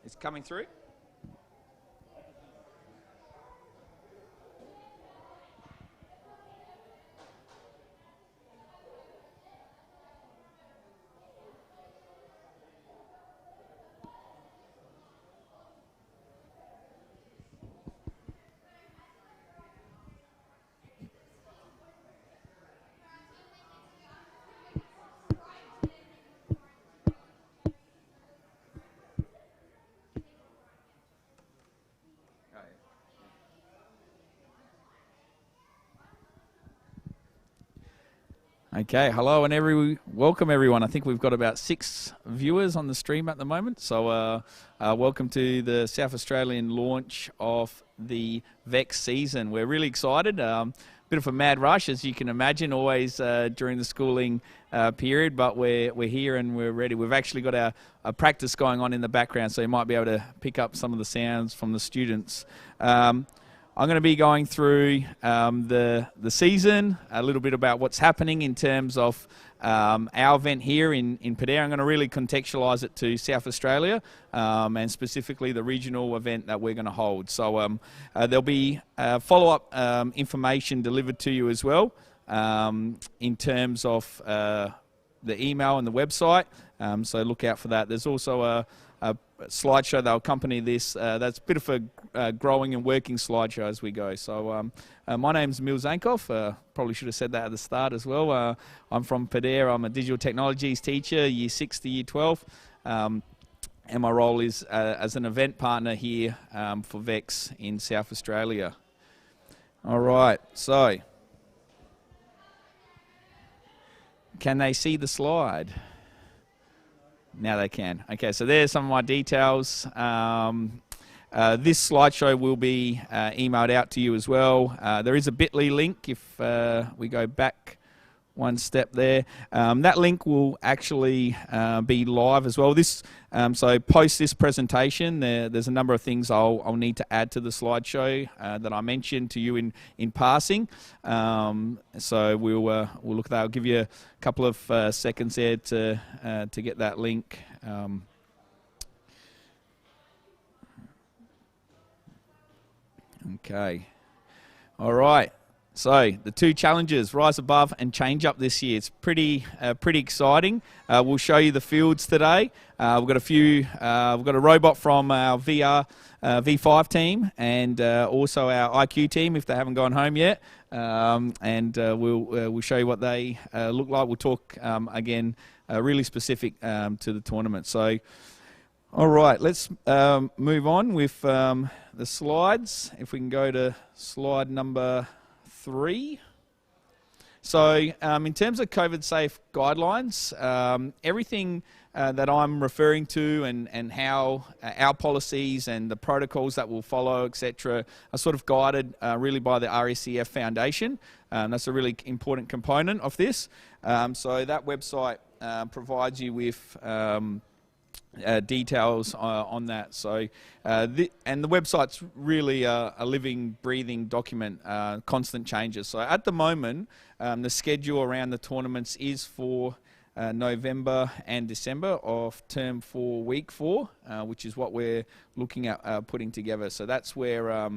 It's coming through. Okay, hello and welcome everyone. I think we've got about 6 viewers on the stream at the moment. So welcome to the South Australian launch of the VEX season. We're really excited. Bit of a mad rush, as you can imagine, always during the schooling period, but we're here and we're ready. We've actually got our practice going on in the background, so you might be able to pick up some of the sounds from the students. I'm going to be going through the season, a little bit about what's happening in terms of our event here in Pedare. I'm going to really contextualise it to South Australia and specifically the regional event that we're going to hold. So there'll be follow-up information delivered to you as well in terms of the email and the website. So look out for that. There's also a slideshow that'll accompany this. That's a bit of a growing and working slideshow as we go. So my name's Emil Zankov. Probably should have said that at the start as well. I'm from Pedare. I'm a digital technologies teacher, year 6 to year 12. And my role is as an event partner here for VEX in South Australia. All right, so can they see the slide? Now they can. Okay, so there's some of my details. This slideshow will be emailed out to you as well. There is a bit.ly link if we go back one step there. That link will actually be live as well. So post this presentation, there's a number of things I'll need to add to the slideshow that I mentioned to you in passing. So we'll look at that. I'll give you a couple of seconds there to get that link. Okay. All right. So the 2 challenges, Rise Above and Change Up this year. It's pretty exciting. We'll show you the fields today. We've got we've got a robot from our V5 team and also our IQ team if they haven't gone home yet. We'll show you what they look like. We'll talk again really specific to the tournament. So, all right, let's move on with the slides. If we can go to slide number 3. So in terms of COVID safe guidelines, everything that I'm referring to and how our policies and the protocols that we'll follow, etc., are sort of guided really by the RSCF Foundation. That's a really important component of this. So that website provides you with details on that. So, and the website's really a living, breathing document, constant changes. So at the moment, the schedule around the tournaments is for November and December of term 4, week 4, which is what we're looking at putting together. So that's where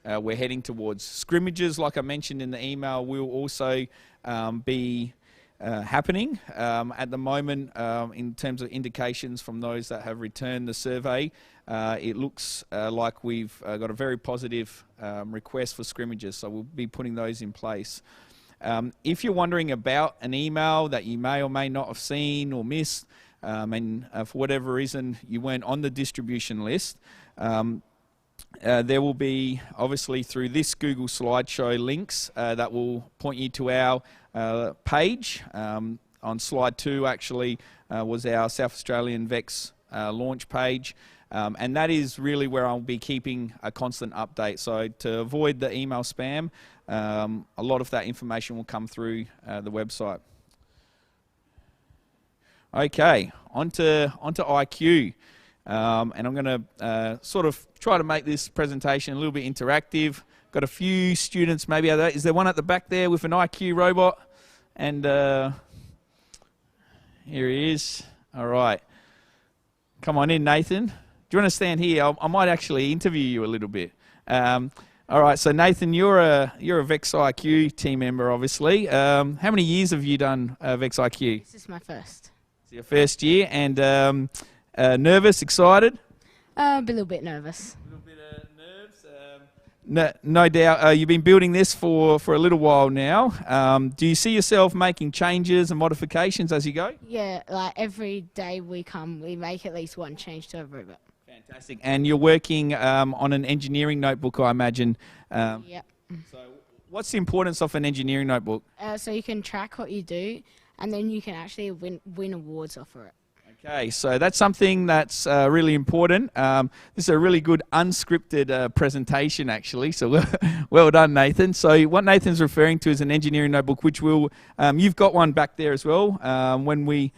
we're heading towards. Scrimmages, like I mentioned in the email, will also be happening. At the moment, in terms of indications from those that have returned the survey, it looks like we've got a very positive request for scrimmages, so we'll be putting those in place. If you're wondering about an email that you may or may not have seen or missed, and for whatever reason you weren't on the distribution list, there will be, obviously through this Google slideshow, links that will point you to our page. On slide 2 actually was our South Australian VEX launch page, and that is really where I'll be keeping a constant update. So to avoid the email spam, a lot of that information will come through the website. Okay, onto IQ. And I'm going to sort of try to make this presentation a little bit interactive. Got a few students maybe. Is there one at the back there with an IQ robot? And here he is. All right. Come on in, Nathan. Do you want to stand here? I might actually interview you a little bit. All right, so Nathan, you're a VEX IQ team member, obviously. How many years have you done VEX IQ? This is my first. It's your first year, and nervous, excited? A little bit nervous. A little bit of nerves. No doubt. You've been building this for a little while now. Do you see yourself making changes and modifications as you go? Yeah, like every day we come, we make at least one change to improve it. Fantastic. And you're working on an engineering notebook, I imagine. Yep. So what's the importance of an engineering notebook? So you can track what you do, and then you can actually win awards off of it. Okay, so that's something that's really important. This is a really good unscripted presentation, actually. So well done, Nathan. So what Nathan's referring to is an engineering notebook, which will you've got one back there as well. When we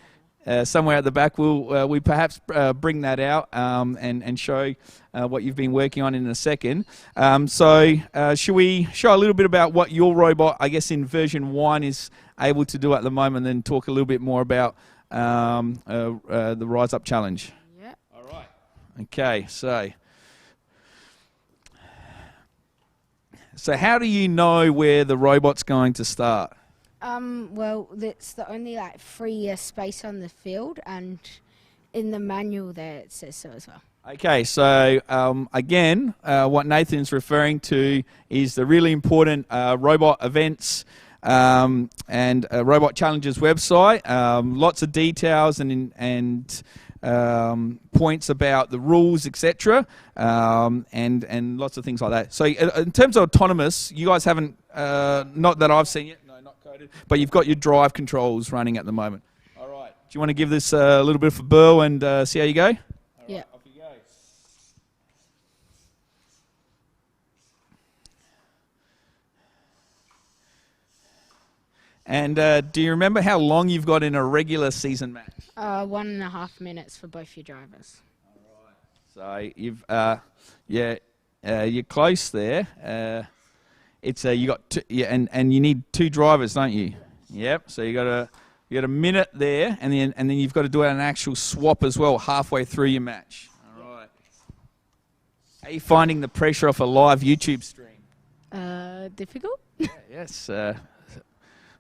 somewhere at the back, we perhaps bring that out and show what you've been working on in a second. Should we show a little bit about what your robot, I guess, in version 1 is able to do at the moment, and then talk a little bit more about the Rise Up Challenge? Yeah. All right. Okay, so how do you know where the robot's going to start? Well, it's the only 3-year space on the field, and in the manual there it says so as well. Okay, so again, what Nathan's referring to is the really important robot events and Robot Challenges website. Lots of details and points about the rules, etc., and lots of things like that. So in terms of autonomous, you guys haven't, not that I've seen yet. But you've got your drive controls running at the moment. All right. Do you want to give this a little bit of a burl and see how you go? All yeah. Right, off you go. And do you remember how long you've got in a regular season match? 1.5 minutes for both your drivers. All right. So you've, you're close there. It's you got and you need 2 drivers, don't you? Yep. So you got a minute there, and then you've got to do an actual swap as well halfway through your match. All right. How are you finding the pressure off a live YouTube stream? Difficult. Yes. Don't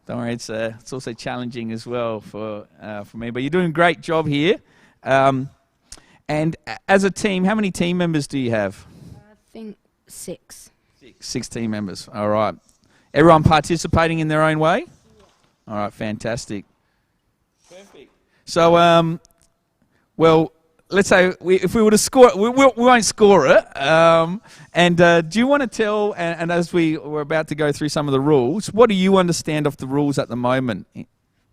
worry. It's also challenging as well for me. But you're doing a great job here. And as a team, how many team members do you have? I think 6. 6 team members. All right. Everyone participating in their own way? Yeah. All right, fantastic. Perfect. So, well, let's say if we were to score it, we won't score it. Do you want to tell, and as we're about to go through some of the rules, what do you understand of the rules at the moment?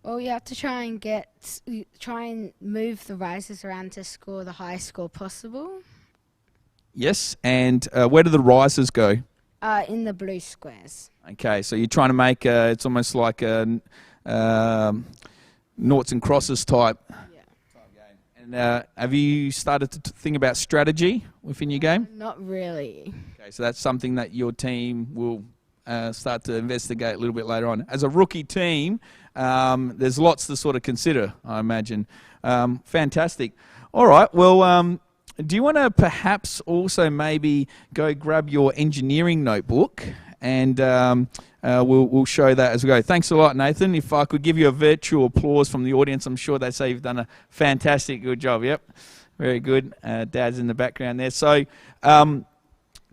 Well, you have to try and move the risers around to score the highest score possible. Yes, and where do the risers go? In the blue squares. Okay, so you're trying to make it's almost like a noughts and crosses type game. And have you started to think about strategy within your game? Not really. Okay, so that's something that your team will start to investigate a little bit later on. As a rookie team, there's lots to sort of consider, I imagine. Fantastic. All right, well, do you want to perhaps also maybe go grab your engineering notebook, and we'll show that as we go. Thanks a lot, Nathan. If I could give you a virtual applause from the audience, I'm sure they'd say you've done a fantastic good job. Yep, very good. Dad's in the background there. So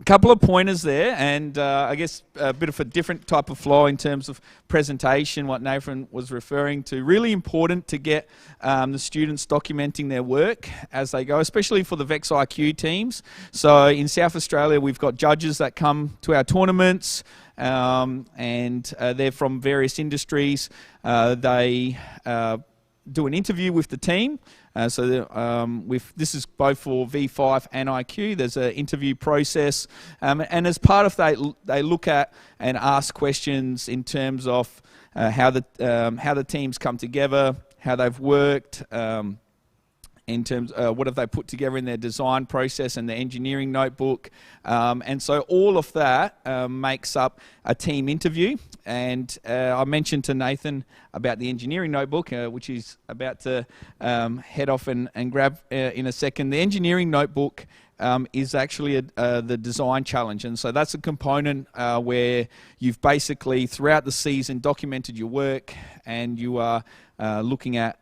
couple of pointers there, and I guess a bit of a different type of flow in terms of presentation, what Nathan was referring to. Really important to get the students documenting their work as they go, especially for the VEX IQ teams. So in South Australia, we've got judges that come to our tournaments, and they're from various industries. They do an interview with the team. This is both for V5 and IQ. There's an interview process, and as part of that, they look at and ask questions in terms of how the teams come together, how they've worked, in terms what have they put together in their design process and their engineering notebook. And so all of that makes up a team interview. And I mentioned to Nathan about the engineering notebook, which he's about to head off and grab in a second. The engineering notebook is actually the design challenge. And so that's a component where you've basically, throughout the season, documented your work, and you are looking at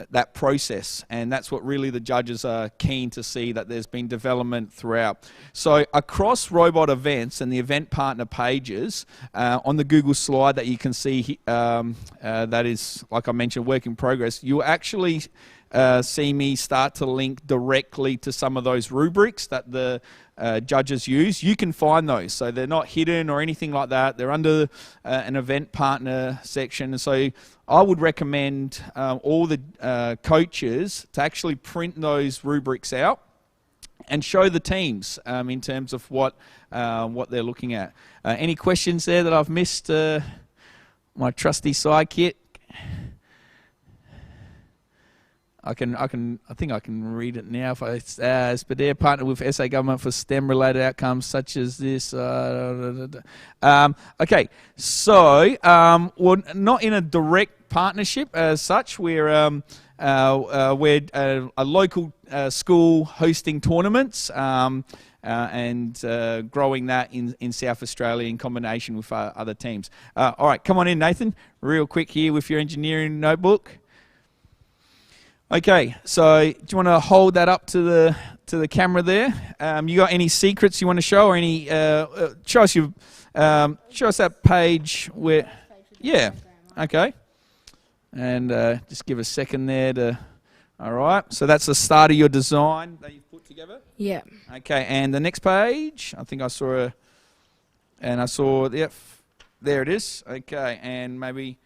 that process, and that's what really the judges are keen to see, that there's been development throughout. So across robot events and the event partner pages on the Google slide that you can see that is, like I mentioned, work in progress, you'll actually see me start to link directly to some of those rubrics that the judges use. You can find those, so they're not hidden or anything like that. They're under an event partner section. And so I would recommend all the coaches to actually print those rubrics out and show the teams in terms of what they're looking at. Any questions there that I've missed? My trusty sidekick. I think I can read it now. If it's Pedare partner with SA government for STEM-related outcomes such as this. Okay, so we're not in a direct partnership as such. We're a local school hosting tournaments and growing that in South Australia in combination with other teams. All right, come on in, Nathan. Real quick here with your engineering notebook. Okay, so do you want to hold that up to the camera there? You got any secrets you want to show, or any? Show us that page where. Yeah. Okay. And just give a second there to. All right. So that's the start of your design that you've put together. Yeah. Okay, and the next page. I think I saw Yep. There it is. Okay, and maybe.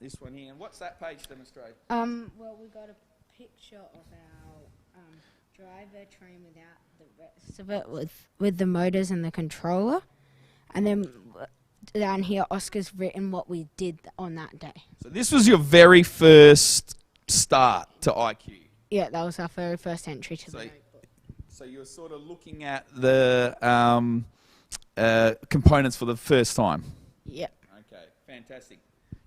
This one here. And what's that page demonstrate? Well, we got a picture of our driver train without the rest of it with the motors and the controller. And then down here, Oscar's written what we did on that day. So this was your very first start to IQ? Yeah, that was our very first entry to the notebook. So you were sort of looking at the components for the first time? Yep. Okay, fantastic.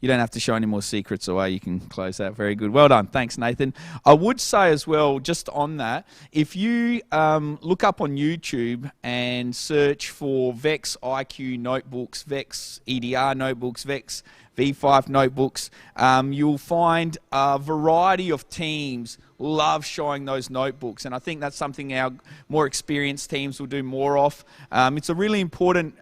You don't have to show any more secrets away. You can close that. Very good. Well done. Thanks, Nathan. I would say as well, just on that, if you look up on YouTube and search for VEX IQ notebooks, VEX EDR notebooks, VEX V5 notebooks, you'll find a variety of teams love showing those notebooks, and I think that's something our more experienced teams will do more of. It's a really important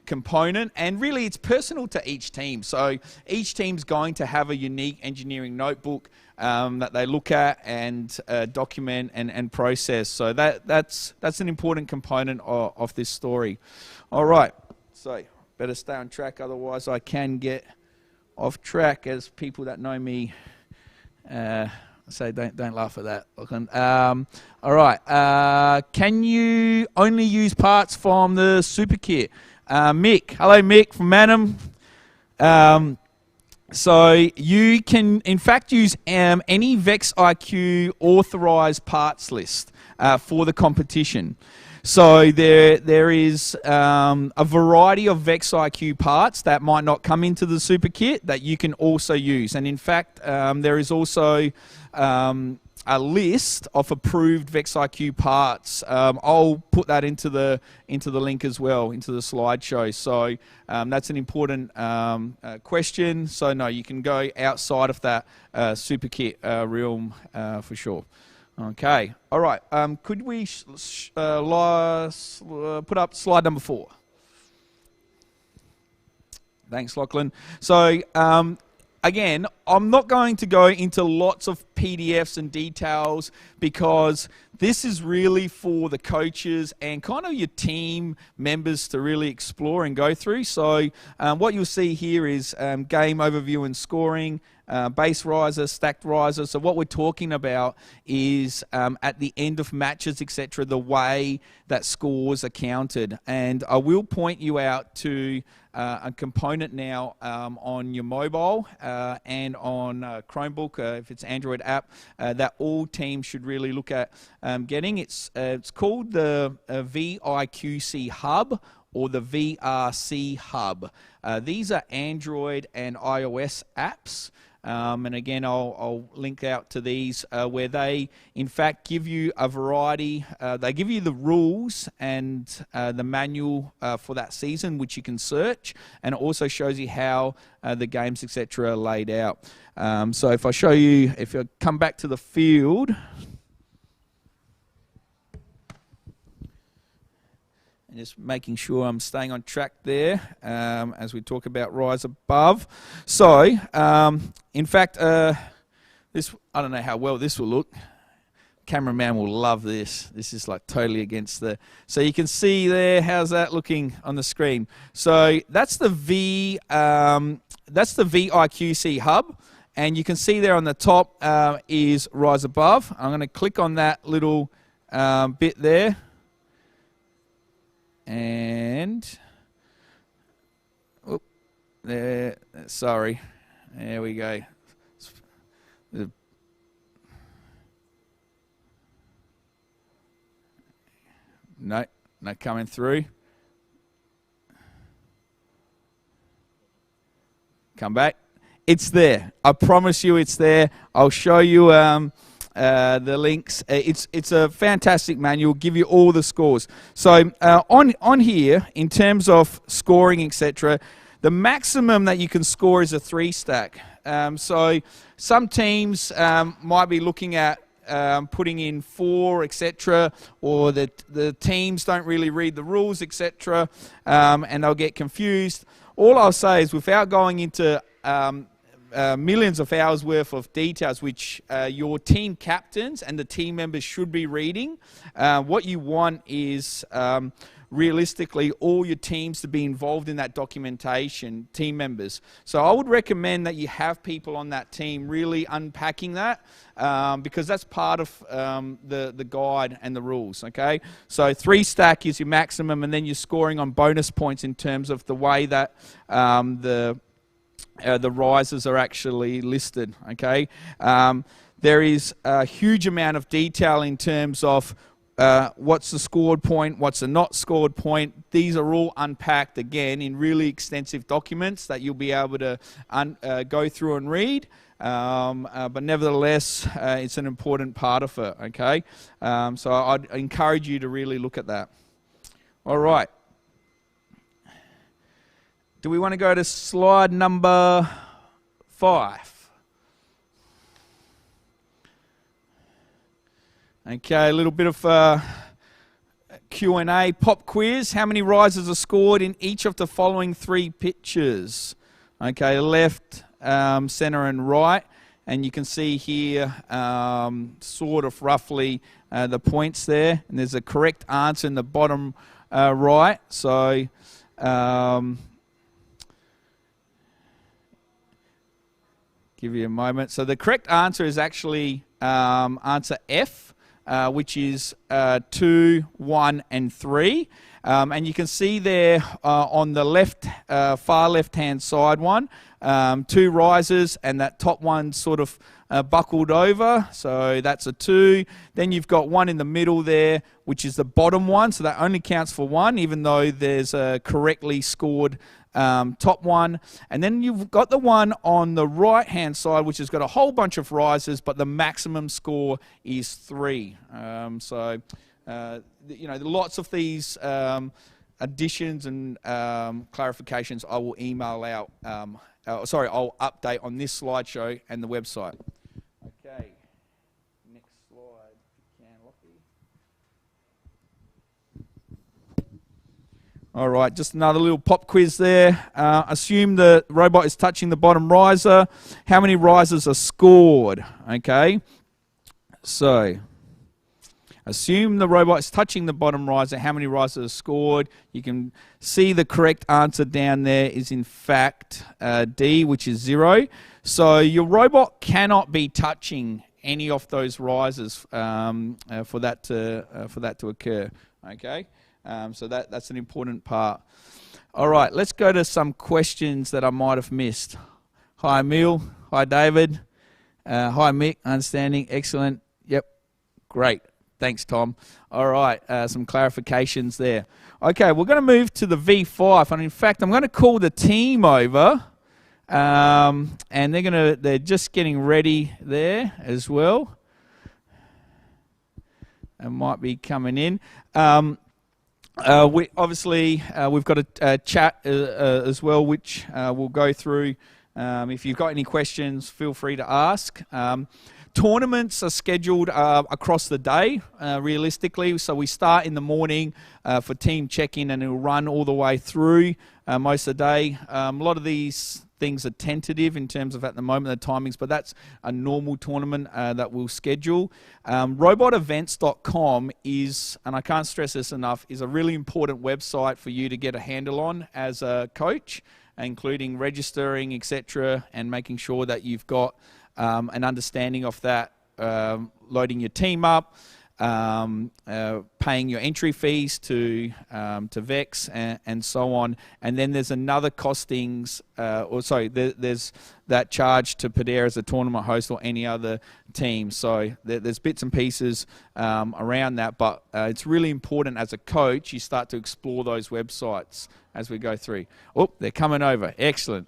component, and really it's personal to each team. So each team's going to have a unique engineering notebook that they look at and document and process. So that's an important component of this story. All right, so better stay on track, otherwise I can get off track, as people that know me say. Don't laugh at that. All right, can you only use parts from the super kit? Mick, hello Mick from Manham. So you can in fact use any VEX IQ authorized parts list for the competition. So there is a variety of VEX IQ parts that might not come into the super kit that you can also use. And in fact, there is also a list of approved VEX IQ parts. I'll put that into the link as well, into the slideshow. So that's an important question. So no, you can go outside of that super kit realm for sure. Okay, all right. Could we put up slide number 4? Thanks, Lachlan. So again, I'm not going to go into lots of PDFs and details, because this is really for the coaches and kind of your team members to really explore and go through. So what you'll see here is game overview and scoring, base riser, stacked riser. So what we're talking about is at the end of matches, etc., the way that scores are counted. And I will point you out to a component now on your mobile and on Chromebook, if it's Android app that all teams should really look at getting. It's called the VIQC Hub or the VRC Hub. These are Android and iOS apps. And again, I'll link out to these where they, in fact, give you a variety. They give you the rules and the manual for that season, which you can search, and it also shows you how the games, etc., are laid out. So if I show you, if you come back to the field, and just making sure I'm staying on track there as we talk about Rise Above. So, in fact, this, I don't know how well this will look. Cameraman will love this. This is like totally against the... So you can see there, how's that looking on the screen? So that's the VIQC Hub. And you can see there on the top is Rise Above. I'm going to click on that little bit there. And there, sorry, there we go. No, not coming through. Come back. It's there. I promise you, it's there. I'll show you the links. It's a fantastic manual. Give you all the scores. So on here, in terms of scoring, etc., the maximum that you can score is a 3-stack. So some teams might be looking at putting in 4, etc., or the teams don't really read the rules, etc., and they'll get confused. All I'll say is, without going into millions of hours worth of details which your team captains and the team members should be reading, what you want is realistically all your teams to be involved in that documentation, team members. So I would recommend that you have people on that team really unpacking that, because that's part of the guide and the rules, okay? So 3-stack is your maximum, and then you're scoring on bonus points in terms of the way that the risers are actually listed, okay? There is a huge amount of detail in terms of what's the scored point, what's the not scored point. These are all unpacked, again, in really extensive documents that you'll be able to go through and read. But nevertheless, it's an important part of it, okay? So I'd encourage you to really look at that. All right. Do we want to go to slide number 5? Okay, a little bit of Q&A, pop quiz. How many risers are scored in each of the following 3 pictures? Okay, left, center and right. And you can see here sort of roughly the points there. And there's a correct answer in the bottom right. So... give you a moment. So the correct answer is actually answer F, which is 2, 1, and 3. And you can see there on the left, far left-hand side one, 2 risers, and that top one sort of buckled over. So that's a 2. Then you've got one in the middle there, which is the bottom one. So that only counts for 1, even though there's a correctly scored top one. And then you've got the one on the right hand side, which has got a whole bunch of risers, but the maximum score is 3. You know, lots of these additions and clarifications I will email out, I'll update on this slideshow and the website. Okay, next slide, if you can, Lockie. All right, just another little pop quiz there. Assume the robot is touching the bottom riser. How many risers are scored? Okay, so assume the robot is touching the bottom riser. How many risers are scored? You can see the correct answer down there is in fact D, which is 0. So your robot cannot be touching any of those risers for that to occur. Okay. So that's an important part. All right, let's go to some questions that I might have missed. Hi, Emil. Hi, David. Hi, Mick. Understanding. Excellent. Yep. Great. Thanks, Tom. All right. Some clarifications there. Okay, we're going to move to the V5. And in fact, I'm going to call the team over. And they're just getting ready there as well. It might be coming in. We've got a chat as well, which we'll go through. If you've got any questions, feel free to ask. Tournaments are scheduled across the day, realistically. So we start in the morning for team check-in, and it'll run all the way through most of the day. A lot of these things are tentative in terms of at the moment the timings, but that's a normal tournament that we'll schedule. Robotevents.com is, and I can't stress this enough, is a really important website for you to get a handle on as a coach, including registering, etc., and making sure that you've got an understanding of that, loading your team up, paying your entry fees to VEX and so on. And then there's another costings, there's that charge to Pedare as a tournament host or any other team. So there's bits and pieces around that, but it's really important as a coach you start to explore those websites as we go through. Oh, they're coming over. Excellent.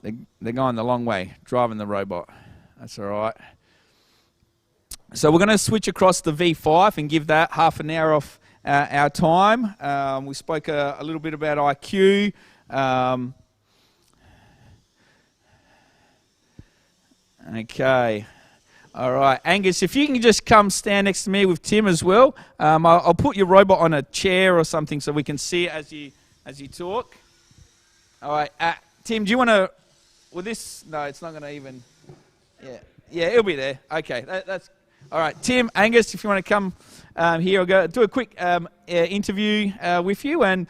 They're going the long way, driving the robot. That's all right. So we're going to switch across to V5 and give that half an hour off our time. We spoke a little bit about IQ. Okay. All right. Angus, if you can just come stand next to me with Tim as well. I'll put your robot on a chair or something so we can see it as you talk. All right. Tim, do you want to... Well, this... No, it's not going to even... Yeah, it'll be there. Okay, that's... All right, Tim, Angus, if you want to come here, I'll go do a quick interview with you and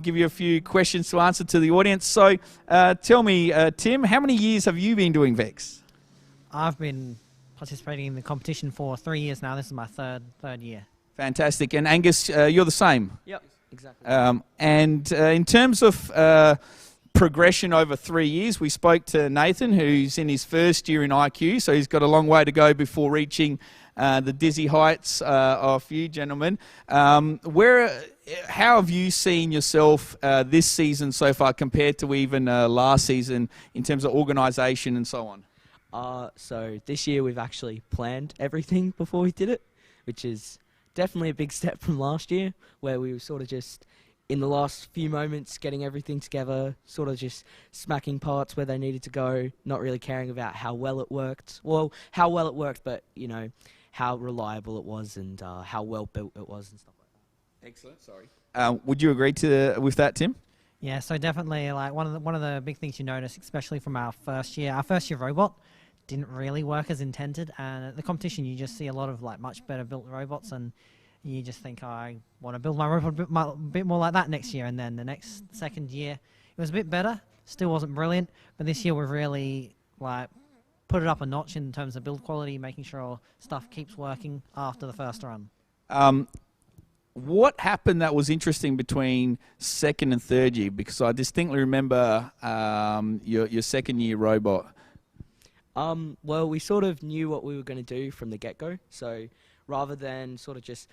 give you a few questions to answer to the audience. So tell me, Tim, how many years have you been doing VEX? I've been participating in the competition for 3 years now. This is my third year. Fantastic. And Angus, you're the same? Yep, exactly. And in terms of progression over 3 years, we spoke to Nathan, who's in his first year in IQ, so he's got a long way to go before reaching the dizzy heights of you gentlemen. How have you seen yourself this season so far compared to even last season in terms of organisation and so on? So this year we've actually planned everything before we did it, which is definitely a big step from last year, where we were sort of just in the last few moments getting everything together, sort of just smacking parts where they needed to go, not really caring about how well it worked. Well, how well it worked, but, you know, how reliable it was and how well built it was and stuff like that. Excellent, sorry. Would you agree with that, Tim? Yeah, so definitely, like one of the big things you notice, especially from our first year robot didn't really work as intended, and at the competition you just see a lot of like much better built robots, and you just think, I want to build my robot a bit more like that next year. And then the second year, it was a bit better. Still wasn't brilliant, but this year we've really like put it up a notch in terms of build quality, making sure stuff keeps working after the first run. What happened that was interesting between second and third year? Because I distinctly remember your second year robot. Well, we sort of knew what we were going to do from the get-go. So rather than sort of just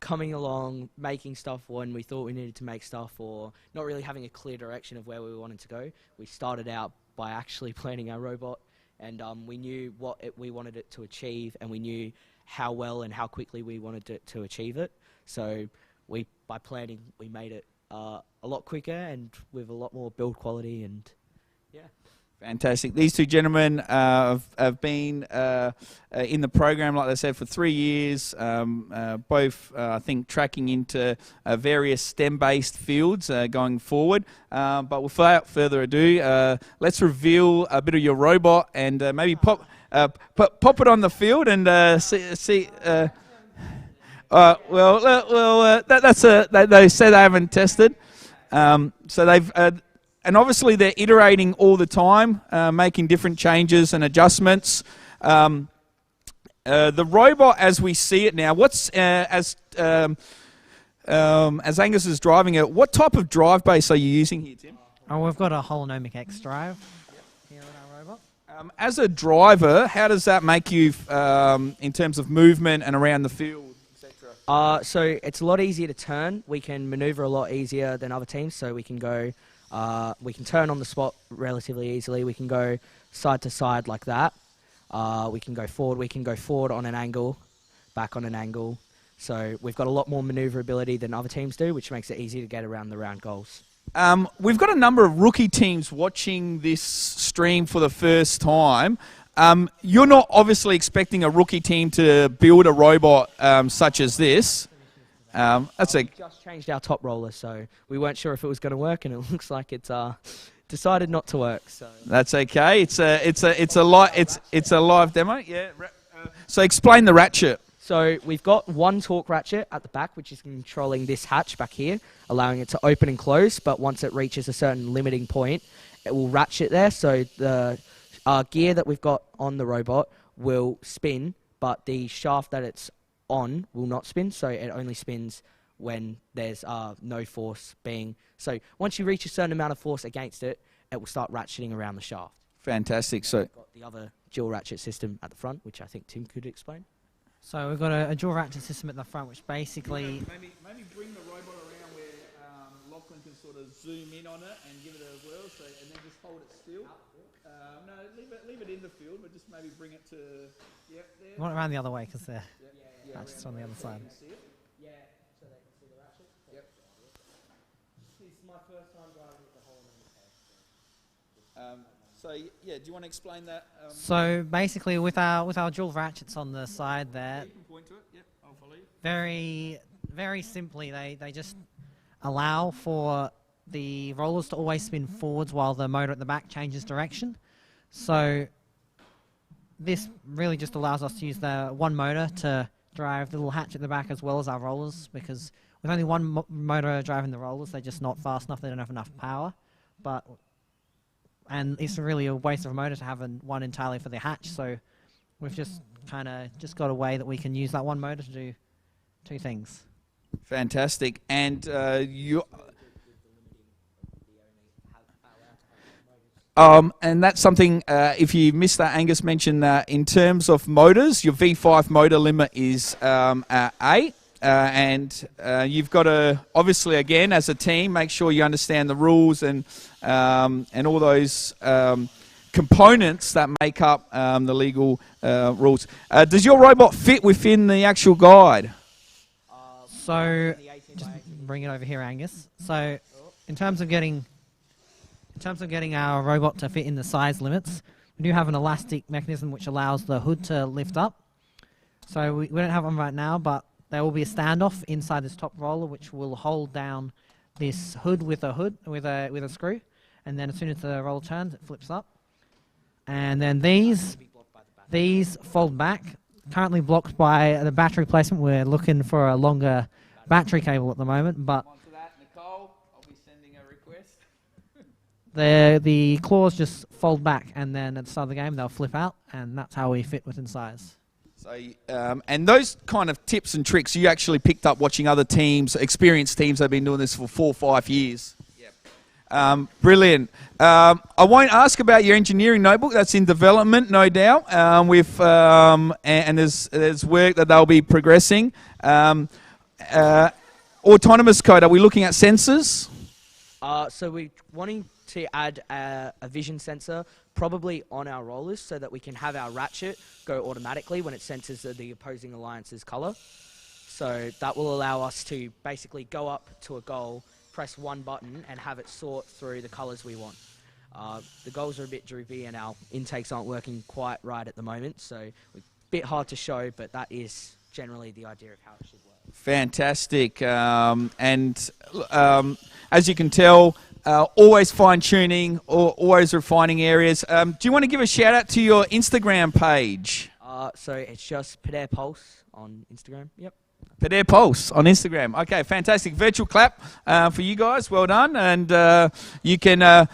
coming along, making stuff when we thought we needed to make stuff, or not really having a clear direction of where we wanted to go, we started out by actually planning our robot, and we knew what we wanted it to achieve, and we knew how well and how quickly we wanted it to achieve it. So by planning, we made it a lot quicker and with a lot more build quality, and yeah. Fantastic. These two gentlemen have been in the program, like I said, for 3 years, both, I think, tracking into various STEM-based fields going forward. But without further ado, let's reveal a bit of your robot and maybe pop it on the field and see. They said they haven't tested. So they've... And obviously they're iterating all the time, making different changes and adjustments. The robot, as we see it now, as Angus is driving it, what type of drive base are you using here, Tim? Oh, we've got a Holonomic X drive here on our robot. As a driver, how does that make you in terms of movement and around the field, etc.? So it's a lot easier to turn. We can maneuver a lot easier than other teams. So we can go, we can turn on the spot relatively easily. We can go side to side like that. We can go forward. We can go forward on an angle, back on an angle. So we've got a lot more maneuverability than other teams do, which makes it easy to get around the round goals. We've got a number of rookie teams watching this stream for the first time. You're not obviously expecting a rookie team to build a robot such as this. We just changed our top roller, so we weren't sure if it was going to work, and it looks like it's decided not to work. So that's okay. It's a live demo. Yeah. So explain the ratchet. So we've got one torque ratchet at the back, which is controlling this hatch back here, allowing it to open and close. But once it reaches a certain limiting point, it will ratchet there. So the gear that we've got on the robot will spin, but the shaft that it's on will not spin. So it only spins when there's no force being. So once you reach a certain amount of force against it, it will start ratcheting around the shaft. Fantastic. So we've got the other dual ratchet system at the front, which I think Tim could explain. So we've got a dual ratchet system at the front, which basically... Maybe bring the robot around where Lachlan can sort of zoom in on it and give it a whirl, and then just hold it still. No, leave it in the field, but just maybe bring it to... Yep, there. You want it around the other way, because the ratchet's on the other side. Yeah, so they can see the ratchet. Yep. This is my first time driving with the whole in the head. So yeah, do you want to explain that? So basically, with our dual ratchets on the side there, you can point to it. Yep, I'll follow you. very simply, they just allow for the rollers to always spin forwards while the motor at the back changes direction. So this really just allows us to use the one motor to drive the little hatch at the back as well as our rollers, because with only one motor driving the rollers, they're just not fast enough. They don't have enough power, and it's really a waste of a motor to have one entirely for the hatch. So we've just kind of got a way that we can use that one motor to do two things. Fantastic. And and that's something, if you missed that, Angus mentioned that in terms of motors, your V5 motor limit is at 8. And you've got to, obviously, again, as a team, make sure you understand the rules and all those components that make up the legal rules. Does your robot fit within the actual guide? So, just bring it over here, Angus. So, in terms of getting our robot to fit in the size limits, we do have an elastic mechanism which allows the hood to lift up. So we don't have one right now, but there will be a standoff inside this top roller which will hold down this hood with a screw, and then as soon as the roller turns, it flips up. And then these fold back. Currently blocked by the battery placement. We're looking for a longer battery cable at the moment, but Nicole, I'll be sending a request. the claws just fold back, and then at the start of the game they'll flip out, and that's how we fit within size. So, and those kind of tips and tricks you actually picked up watching other teams, experienced teams that have been doing this for 4 or 5 years. Yep. Brilliant. I won't ask about your engineering notebook. That's in development, no doubt. And there's work that they'll be progressing. Autonomous code, are we looking at sensors? So we're wanting to add a vision sensor probably on our rollers so that we can have our ratchet go automatically when it senses the opposing alliance's colour. So that will allow us to basically go up to a goal, press one button and have it sort through the colours we want. The goals are a bit droopy and our intakes aren't working quite right at the moment, so a bit hard to show, but that is generally the idea of how it should work. Fantastic. As you can tell, always fine-tuning, always refining areas. Do you want to give a shout-out to your Instagram page? So it's just Pedare Pulse on Instagram. Yep. Pedare Pulse on Instagram. Okay, fantastic. Virtual clap for you guys. Well done. And you can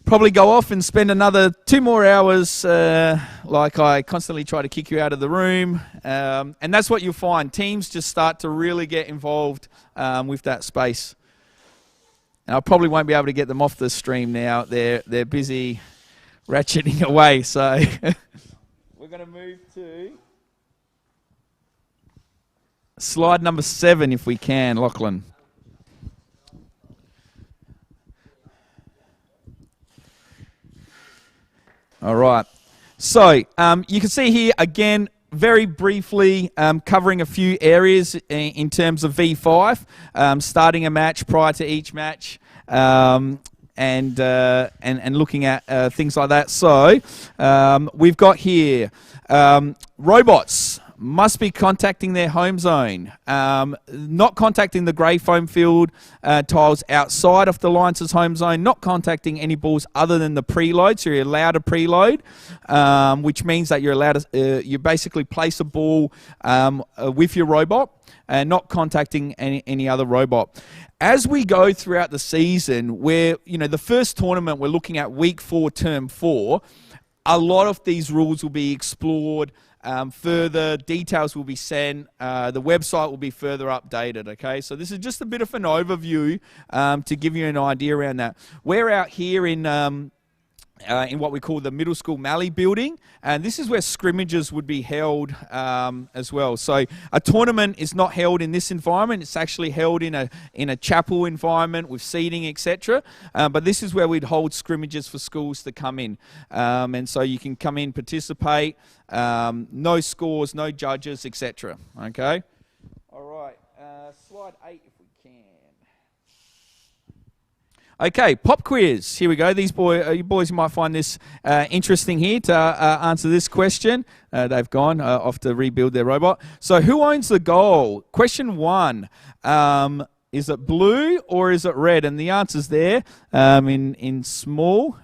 probably go off and spend another 2 more hours like I constantly try to kick you out of the room. And that's what you'll find. Teams just start to really get involved with that space. And I probably won't be able to get them off the stream now. They're busy ratcheting away. So we're going to move to slide number 7 if we can, Lachlan. All right. So you can see here again, very briefly covering a few areas in terms of V5, starting a match prior to each match, and looking at things like that. So we've got here robots must be contacting their home zone, not contacting the grey foam field tiles outside of the Lions' home zone, not contacting any balls other than the preload. So you're allowed to preload, which means that you're allowed to, you basically place a ball with your robot and not contacting any other robot. As we go throughout the season, where, you know, the first tournament we're looking at week 4, term 4, a lot of these rules will be explored. Further details will be sent. The website will be further updated. Okay, so this is just a bit of an overview to give you an idea around that. We're out here in what we call the middle school Mallee building, and this is where scrimmages would be held as well. So a tournament is not held in this environment; it's actually held in a chapel environment with seating, etc. But this is where we'd hold scrimmages for schools to come in, and so you can come in, participate. No scores, no judges, etc. Okay. All right. Slide 8, if we can. Okay, pop quiz. Here we go. These you boys might find this interesting here to answer this question. They've gone off to rebuild their robot. So who owns the goal? Question 1. Is it blue or is it red? And the answer's there in small.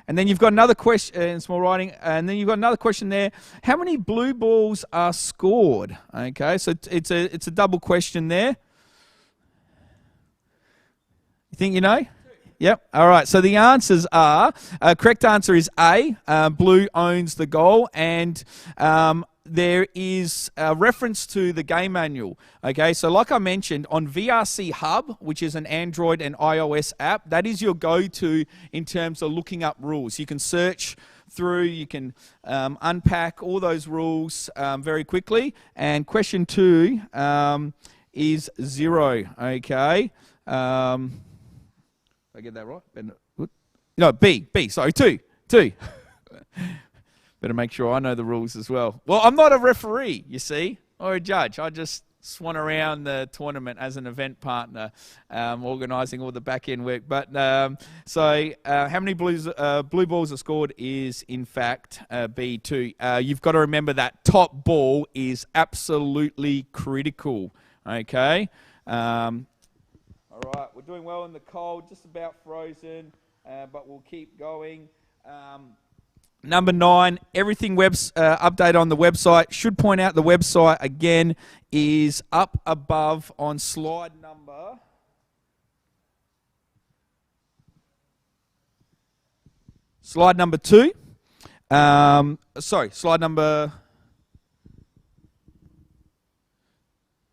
And then you've got another question in small writing, and then you've got another question there. How many blue balls are scored? Okay, so it's a double question there. You think you know? Yep. All right. So the answers are, correct answer is A, blue owns the goal, and there is a reference to the game manual. Okay, so like I mentioned, on VRC Hub, which is an Android and iOS app, that is your go-to in terms of looking up rules. You can search through, you can unpack all those rules very quickly. And question 2 is 0. Okay. Did I get that right? No, B. Sorry, 2. Better make sure I know the rules as well. Well, I'm not a referee, you see, or a judge. I just swan around the tournament as an event partner, organising all the back-end work. But so how many blue balls are scored is, in fact, B2. You've got to remember that top ball is absolutely critical, okay? All right, we're doing well in the cold, just about frozen, but we'll keep going. Number 9, everything updated on the website. Should point out the website, again, is up above on slide number... Slide number 2. Slide number...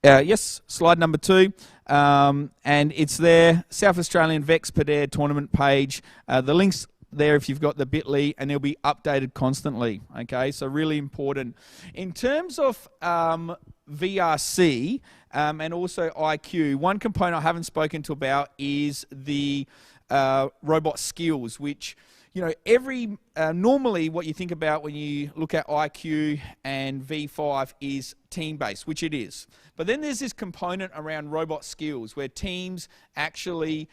yes, slide number 2. And it's there, South Australian VEX Pedare tournament page. The link's there if you've got the bit.ly, and they'll be updated constantly. Okay, so really important. In terms of VRC and also IQ, one component I haven't spoken to about is the robot skills, which, you know, normally what you think about when you look at IQ and V5 is team-based, which it is. But then there's this component around robot skills where teams actually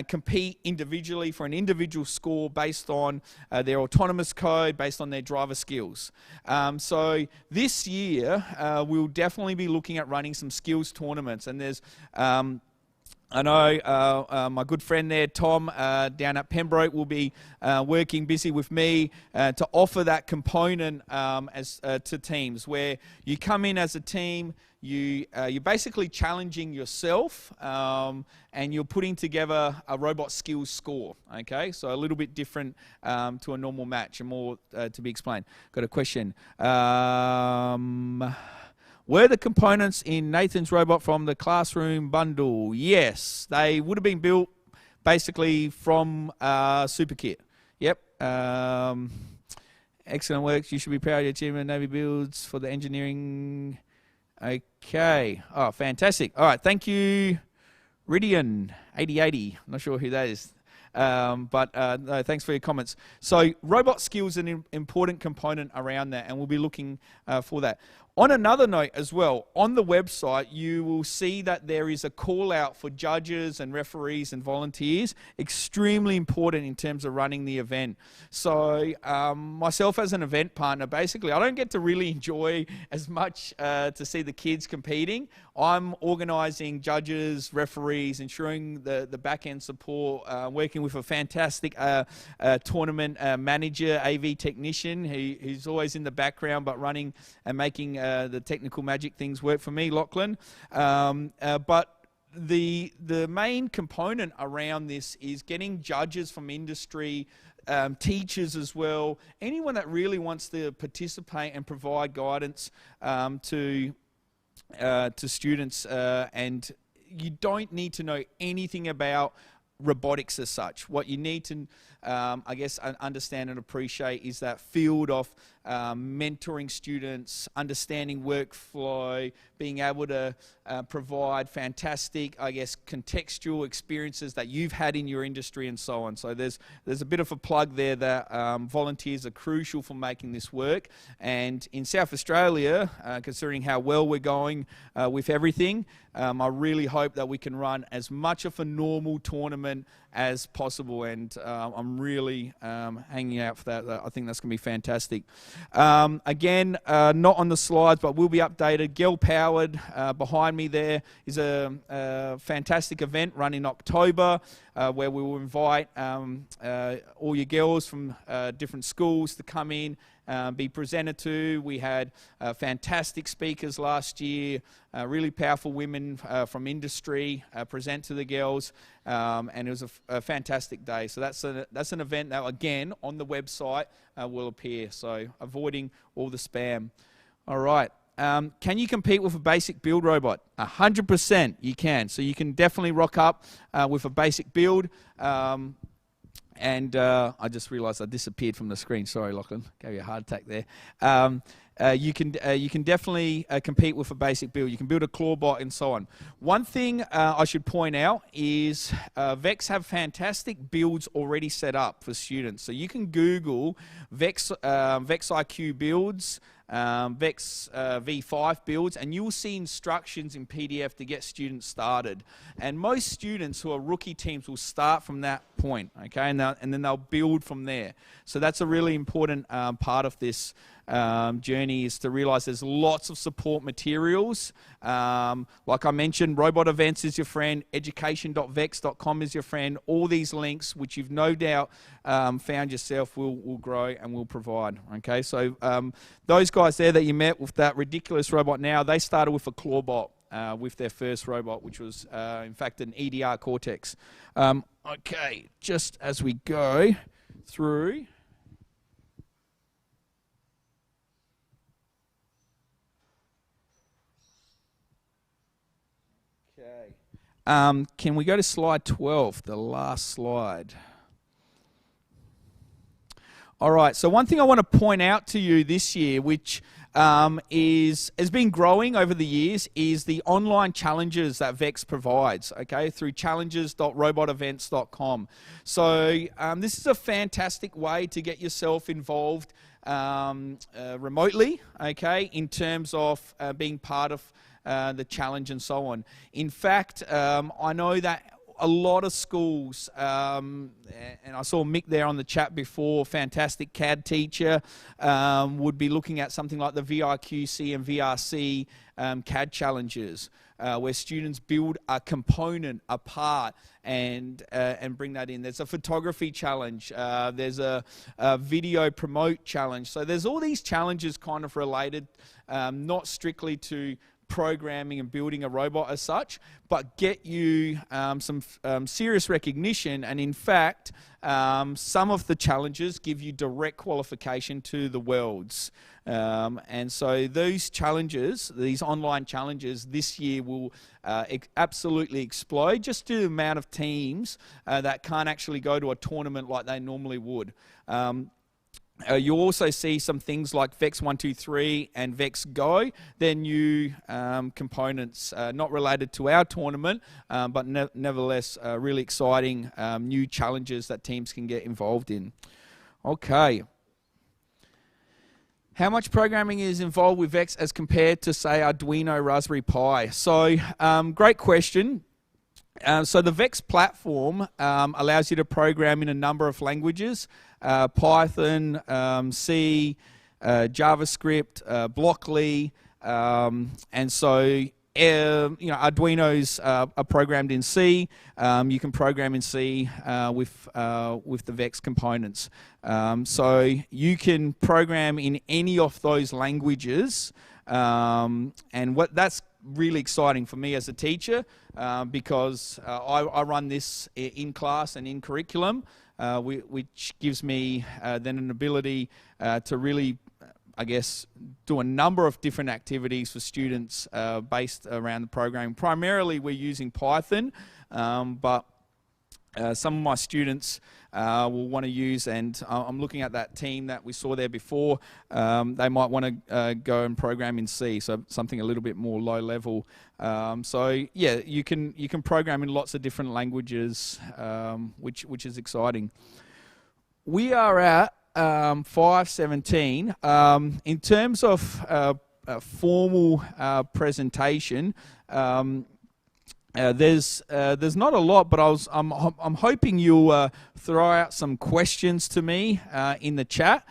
compete individually for an individual score based on their autonomous code, based on their driver skills. So this year, we'll definitely be looking at running some skills tournaments, and there's... I know my good friend there, Tom, down at Pembroke, will be working busy with me to offer that component to teams, where you come in as a team, you're basically challenging yourself, and you're putting together a robot skills score. Okay, so a little bit different to a normal match, and more to be explained. Got a question. Were the components in Nathan's robot from the classroom bundle? Yes, they would have been built basically from Super Kit. Yep, Excellent work. You should be proud of your achievement. Navy builds for the engineering. Okay. Oh, fantastic. All right. Thank you, Ridian 8080. I'm not sure who that is. No, thanks for your comments. So robot skills are an important component around that, and we'll be looking for that. On another note as well, on the website, you will see that there is a call out for judges and referees and volunteers, extremely important in terms of running the event. So myself as an event partner, basically, I don't get to really enjoy as much to see the kids competing. I'm organising judges, referees, ensuring the back-end support, working with a fantastic tournament manager, AV technician, who's always in the background but running and making the technical magic things work for me, Lachlan. But the main component around this is getting judges from industry, teachers as well, anyone that really wants to participate and provide guidance to students, and you don't need to know anything about robotics as such. What you need to, I guess, understand and appreciate is that field of mentoring students, understanding workflow, being able to provide fantastic, I guess, contextual experiences that you've had in your industry and so on. So there's a bit of a plug there that volunteers are crucial for making this work. And in South Australia, considering how well we're going with everything, I really hope that we can run as much of a normal tournament as possible, and I'm really hanging out for that. I think that's going to be fantastic. Again, not on the slides, but will be updated. Girl Powered behind me there is a fantastic event run in October where we will invite all your girls from different schools to come in, be presented to. We had fantastic speakers last year, really powerful women from industry present to the girls, and it was a fantastic day. So that's an event that, again, on the website will appear, so avoiding all the spam. All right. Can you compete with a basic build robot? 100% you can. So you can definitely rock up with a basic build. And I just realised I disappeared from the screen. Sorry, Lachlan. Gave you a heart attack there. You can definitely compete with a basic build. You can build a claw bot and so on. One thing I should point out is VEX have fantastic builds already set up for students. So you can Google VEX IQ builds, VEX V5 builds, and you will see instructions in PDF to get students started. And most students who are rookie teams will start from that point, okay, and then they'll build from there. So that's a really important part of this journey, is to realize there's lots of support materials. Like I mentioned, Robot Events is your friend, education.vex.com is your friend. All these links, which you've no doubt found yourself, will grow and will provide. Okay, so those guys there that you met with that ridiculous robot now, they started with a claw bot with their first robot, which was in fact an EDR Cortex. Okay, just as we go through. Okay. Can we go to slide 12, the last slide? All right, so one thing I want to point out to you this year, which has been growing over the years, is the online challenges that VEX provides, okay, through challenges.robotevents.com. So this is a fantastic way to get yourself involved remotely, okay, in terms of being part of the challenge and so on. In fact, I know that a lot of schools, and I saw Mick there on the chat before, fantastic CAD teacher, would be looking at something like the VRQC and VRC CAD challenges, where students build a component, a part, and bring that in. There's a photography challenge. There's a video promote challenge. So there's all these challenges kind of related, not strictly to programming and building a robot as such, but get you some serious recognition. And in fact, some of the challenges give you direct qualification to the Worlds. And so those challenges, these online challenges this year will absolutely explode, just due to the amount of teams that can't actually go to a tournament like they normally would. You also see some things like VEX 123 and VEX Go. They're new components, not related to our tournament, but nevertheless really exciting new challenges that teams can get involved in. Okay. How much programming is involved with VEX as compared to, say, Arduino, Raspberry Pi? So, great question. So the VEX platform allows you to program in a number of languages, Python, C, JavaScript, Blockly, and so Arduinos are programmed in C. You can program in C with the VEX components. So you can program in any of those languages, and that's really exciting for me as a teacher, because I run this in class and in curriculum, which gives me then an ability to really, I guess, do a number of different activities for students based around the programming. Primarily we're using Python, but some of my students will want to use, and I'm looking at that team that we saw there before, they might want to go and program in C, so something a little bit more low level. So yeah, you can program in lots of different languages, which is exciting. We are at 5:17. In terms of a formal presentation, there's not a lot, but I'm hoping you'll throw out some questions to me in the chat,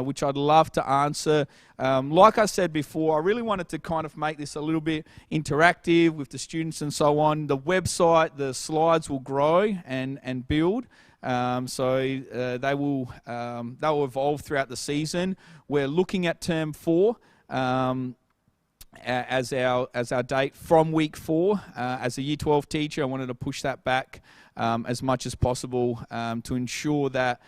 which I'd love to answer. Like I said before, I really wanted to kind of make this a little bit interactive with the students and so on. The website, the slides will grow and build. So they'll evolve throughout the season. We're looking at term 4. As our date from week 4. As a Year 12 teacher, I wanted to push that back as much as possible to ensure that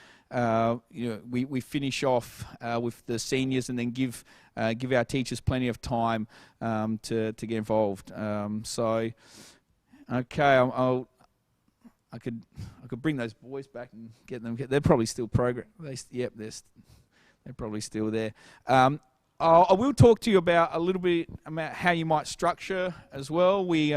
we finish off with the seniors and then give our teachers plenty of time to get involved. So, okay, I could bring those boys back and get them. They're probably still Yep, they're probably still there. I will talk to you about a little bit about how you might structure as well. We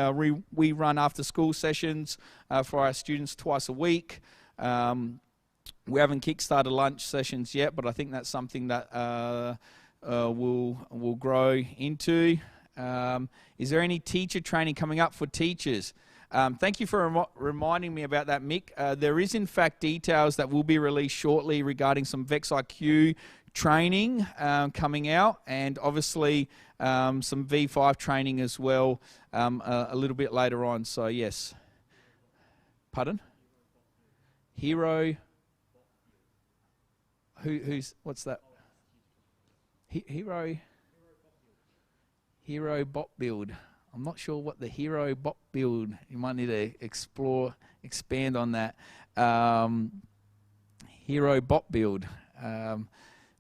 run after school sessions for our students twice a week. We haven't kickstarted lunch sessions yet, but I think that's something that we'll grow into. Is there any teacher training coming up for teachers? Thank you for reminding me about that, Mick. There is in fact details that will be released shortly regarding some VEX IQ training coming out, and obviously some V5 training as well a little bit later on. So yes. Pardon? Hero. What's that? Hero bot build. I'm not sure what the hero bot build. You might need to expand on that. Hero bot build.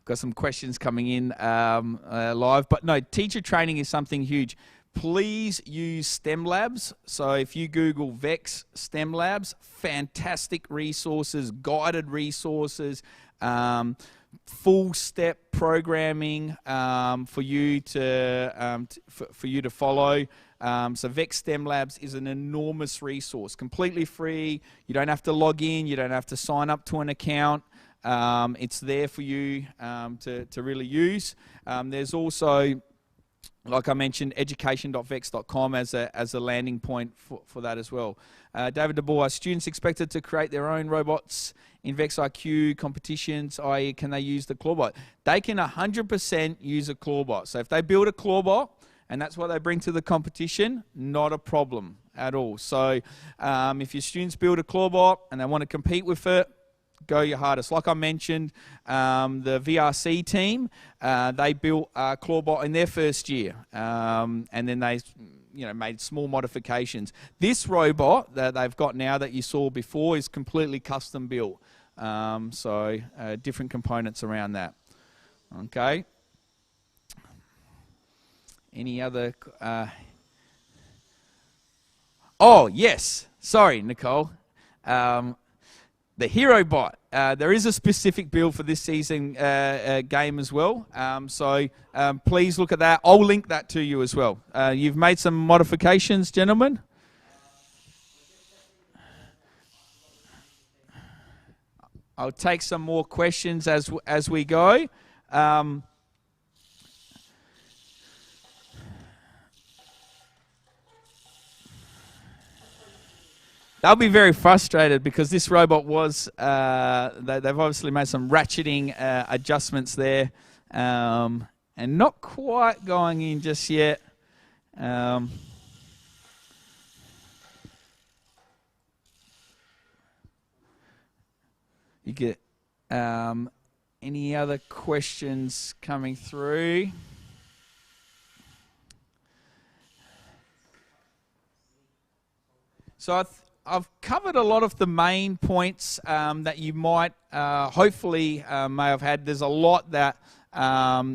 Got some questions coming in live, but no, teacher training is something huge. Please use STEM Labs. So if you Google VEX STEM Labs, fantastic resources, guided resources, full step programming for you to follow. So VEX STEM Labs is an enormous resource, completely free. You don't have to log in. You don't have to sign up to an account. It's there for you to really use. There's also, like I mentioned, education.vex.com as a landing point for that as well. David De Boer, students expected to create their own robots in VEX IQ competitions, i.e. can they use the Clawbot? They can 100% use a Clawbot. So if they build a Clawbot and that's what they bring to the competition, not a problem at all. So if your students build a Clawbot and they want to compete with it, go your hardest. Like I mentioned, the VRC team, they built a clawbot in their first year, and then they made small modifications. This robot that they've got now that you saw before is completely custom built. So different components around that. Okay. Any other? Oh, yes. Sorry, Nicole. The Hero Bot. There is a specific build for this season game as well. So please look at that. I'll link that to you as well. You've made some modifications, gentlemen? I'll take some more questions as we go. They'll be very frustrated because this robot was, they've obviously made some ratcheting adjustments there, and not quite going in just yet. You get any other questions coming through? So I've covered a lot of the main points that you might hopefully may have had. There's a lot that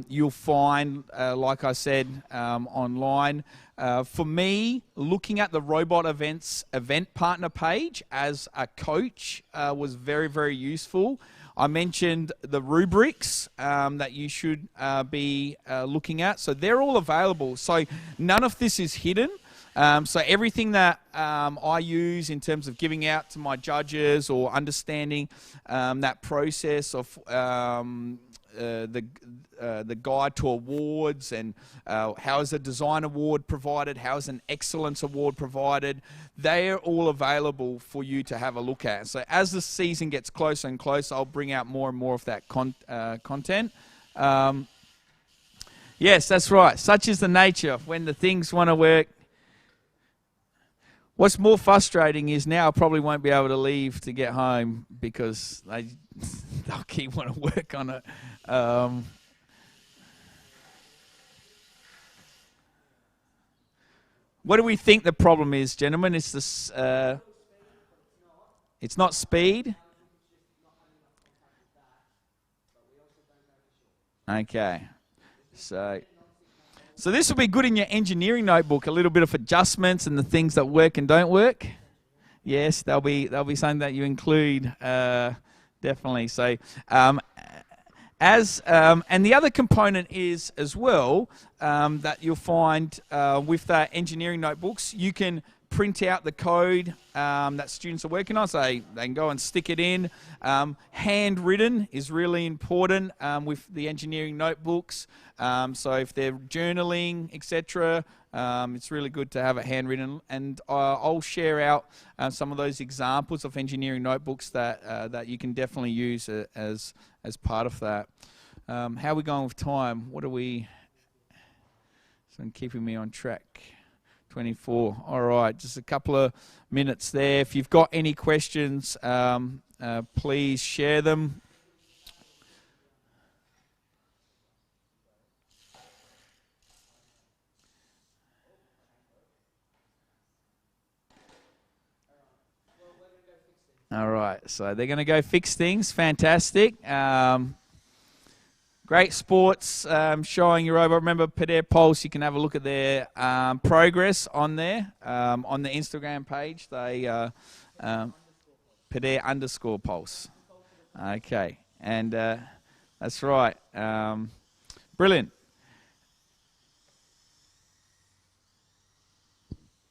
you'll find, like I said, online. For me, looking at the Robot Events event partner page as a coach was very, very useful. I mentioned the rubrics that you should be looking at. So they're all available. So none of this is hidden. So everything that I use in terms of giving out to my judges or understanding that process of the guide to awards and how is a design award provided, how is an excellence award provided, they are all available for you to have a look at. So as the season gets closer and closer, I'll bring out more and more of that content. Yes, that's right. Such is the nature when the things want to work. What's more frustrating is now I probably won't be able to leave to get home because they'll keep wanting to work on it. What do we think the problem is, gentlemen? It's this. It's not speed. Okay, so this will be good in your engineering notebook. A little bit of adjustments and the things that work and don't work. Yes, they'll be something that you include definitely. So and the other component is as well that you'll find with the engineering notebooks, you can print out the code that students are working on, so they can go and stick it in. Handwritten is really important with the engineering notebooks. So if they're journaling, etc., it's really good to have it handwritten. And I'll share out some of those examples of engineering notebooks that you can definitely use as part of that. How are we going with time? What are we? So keeping me on track. 24. All right, just a couple of minutes there. If you've got any questions, please share them. All right, so they're going to go fix things. Fantastic. Great sports, showing your robot. Remember, Pedare Pulse, you can have a look at their progress on there, on the Instagram page. They Pedare_Pulse. Okay, and that's right. Brilliant.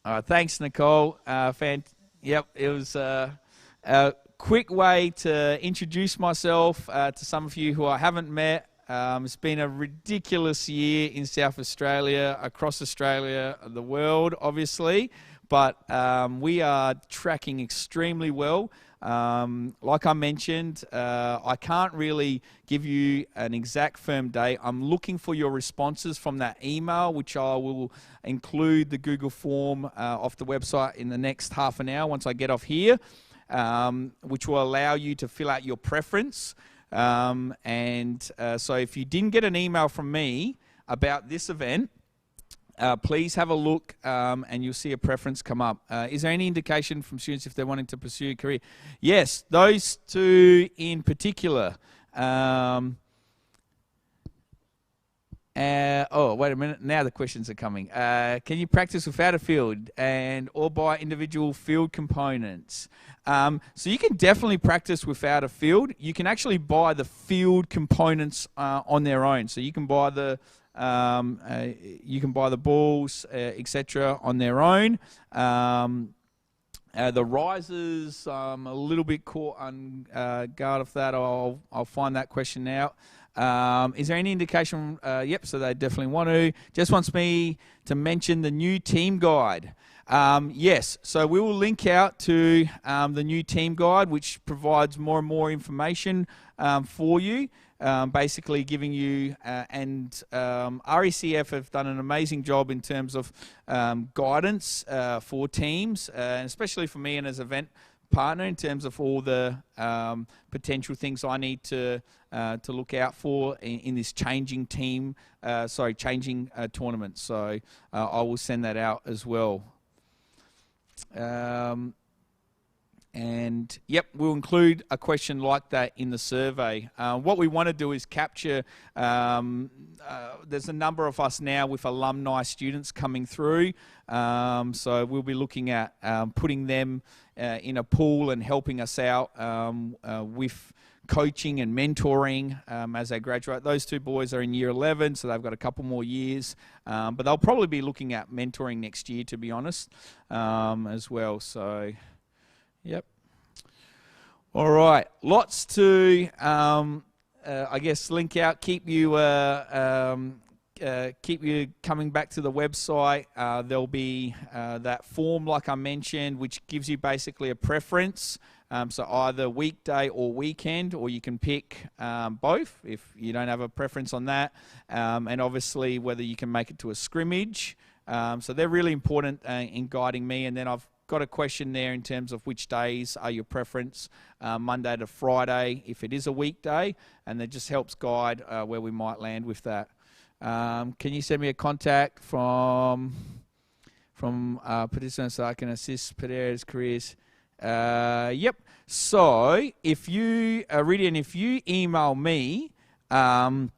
All right, thanks, Nicole. Yep, it was a quick way to introduce myself to some of you who I haven't met. It's been a ridiculous year in South Australia, across Australia, the world, obviously, but we are tracking extremely well. Like I mentioned, I can't really give you an exact firm date. I'm looking for your responses from that email, which I will include the Google form off the website in the next half an hour once I get off here. which will allow you to fill out your preference. So if you didn't get an email from me about this event, please have a look and you'll see a preference come up. Is there any indication from students if they're wanting to pursue a career? Yes, those two in particular. Oh, wait a minute. Now the questions are coming. Can you practice without a field or buy individual field components? So you can definitely practice without a field. You can actually buy the field components on their own. So you can buy the balls, etc., on their own. The risers, I'm a little bit caught on guard of that. I'll find that question out. Is there any indication? Yep, so they definitely want to. Just wants me to mention the new team guide. Yes, so we will link out to the new team guide, which provides more and more information for you. Basically giving you, RECF have done an amazing job in terms of guidance for teams, and especially for me and as event partner in terms of all the potential things I need to look out for in this changing tournament. So I will send that out as well. And yep, we'll include a question like that in the survey. What we want to do is capture, there's a number of us now with alumni students coming through. So we'll be looking at putting them in a pool and helping us out with coaching and mentoring as they graduate. Those two boys are in year 11, so they've got a couple more years. But they'll probably be looking at mentoring next year, to be honest, as well. So... Yep. All right. Lots to, I guess, link out. Keep you coming back to the website. There'll be that form, like I mentioned, which gives you basically a preference. So either weekday or weekend, or you can pick both if you don't have a preference on that. And obviously whether you can make it to a scrimmage. So they're really important in guiding me. And then I've got a question there in terms of which days are your preference, Monday to Friday if it is a weekday, and that just helps guide where we might land with that. Can you send me a contact from participants so I can assist Pedare's careers? Yep. So if you, Ridian, if you email me, then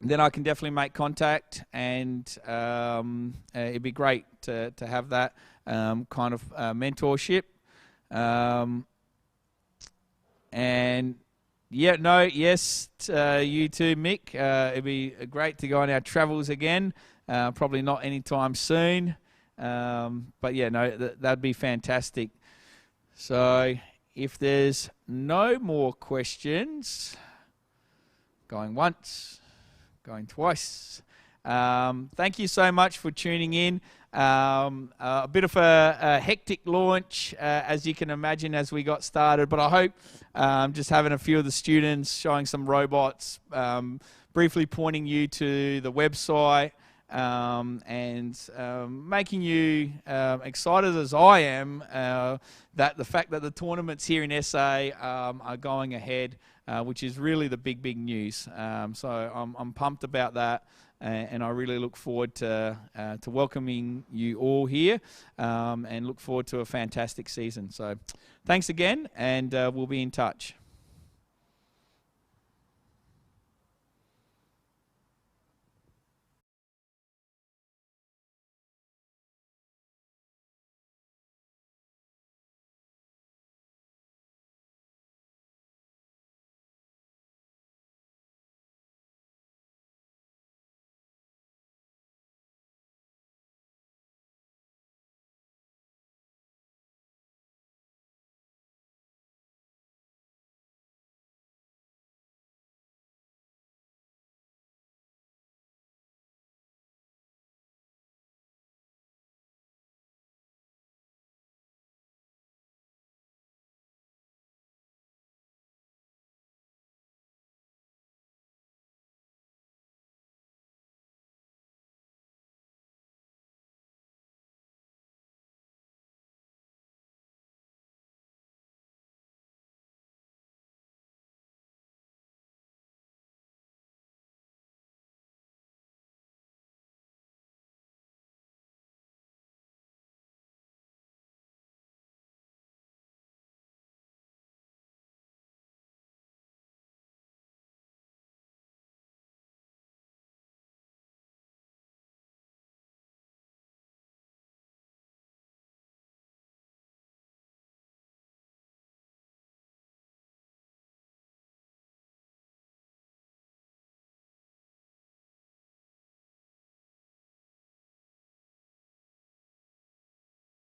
I can definitely make contact, and it'd be great to have that kind of mentorship. And yeah, no, yes, you too, Mick. It'd be great to go on our travels again. Probably not anytime soon. But yeah, no, that'd be fantastic. So if there's no more questions, going once, going twice. Thank you so much for tuning in. A bit of a hectic launch, as you can imagine, as we got started. But I hope just having a few of the students, showing some robots, briefly pointing you to the website, and making you excited as I am that the fact that the tournaments here in SA are going ahead, which is really the big news. So I'm pumped about that. And I really look forward to welcoming you all here, and look forward to a fantastic season. So thanks again, and we'll be in touch.